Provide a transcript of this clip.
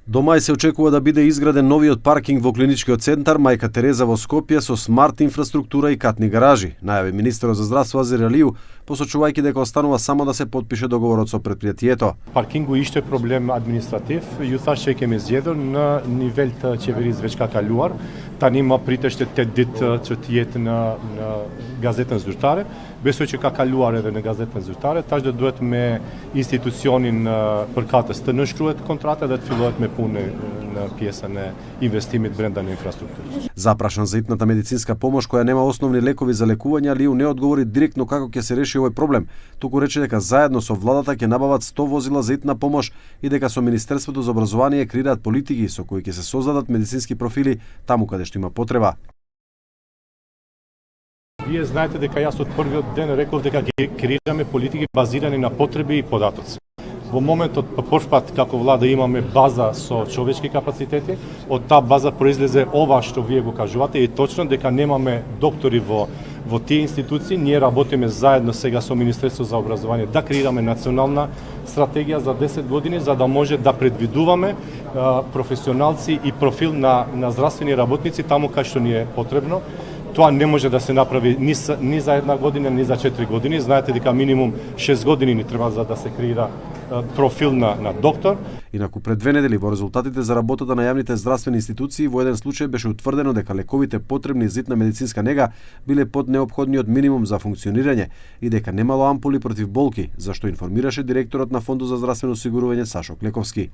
До мај се очекува да биде изграден новиот паркинг во клиничкиот центар Мајка Тереза во Скопје со смарт инфраструктура и катни гаражи, најави министерот за здравство Азир Алију, посочувајќи дека останува само да се потпише договорот со предпријатието. Паркингу ishte проблем административ, ju thash që kemi zgjedhur në nivel të qeverisë veç ka kaluar, tani më priteshte 8 ditë që të jetë në gazetën zyrtare. Besoj që ka kaluar edhe në gazetën zyrtare, tash do duhet me institucionin përkatës të nënshkruhet kontrata dhe të fillohet me punë në pjesën e investimit brenda në infrastrukturë. Запрашан за итната медицинска помош која нема основни лекови за лекување, Алију не одговори директно како ќе се реши овој проблем, туку рече дека заедно со владата ќе набават 100 возила за итна помош и дека со Министерството за образование креираат политики со кои ќе се создадат медицински профили таму каде што има потреба. Вие знаете дека јас од првиот ден реков дека ги креираме политики базирани на потреби и податоци. Во моментот по прв пат како влада имаме база со човечки капацитети, од таа база произлезе ова што вие го кажувате и точно дека немаме доктори во тие институции. Ние работиме заедно сега со Министерство за образование да креираме национална стратегија за 10 години за да може да предвидуваме професионалци и профил на здравствени работници таму кај што ни е потребно. Тоа не може да се направи ни за една година, ни за 4 години. Знаете дека минимум 6 години ни треба за да се креира профил на доктор. Инаку пред 2 недели во резултатите за работата на јавните здравствени институции во еден случај беше утврдено дека лековите потребни за итна медицинска нега биле под неопходниот минимум за функционирање и дека немало ампули против болки, за што информираше директорот на Фондот за здравствено осигурување Сашо Клековски.